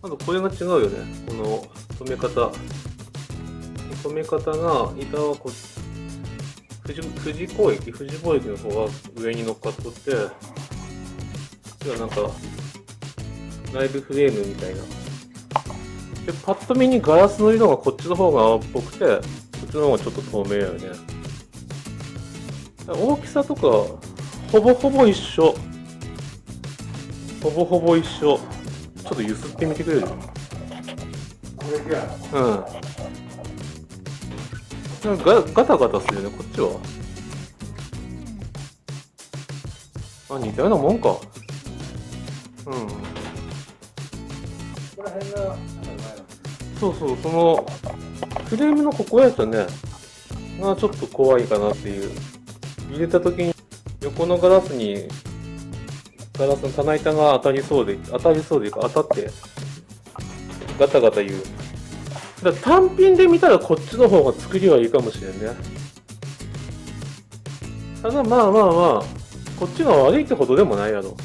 あとこれが違うよね。この止め方。止め方が、板はこ富士貿易の方は上に乗っかっとって、こっちはなんか、ライブフレームみたいな。で、パッと見にガラスの色がこっちの方が青っぽくて、こっちの方がちょっと透明やよね。大きさとか、ほぼほぼ一緒。ほぼほぼ一緒。ちょっと揺すってみてくれる？うん。ガタガタするよね、こっちは。あ、似たようなもんか。うん。そうそう、その、フレームのここやつね、がちょっと怖いかなっていう。入れた時に、横のガラスの棚板が当たりそうでいうか、当たって、ガタガタ言う。だから単品で見たらこっちの方が作りはいいかもしれんね。ただまあ、こっちが悪いってほどでもないやろ。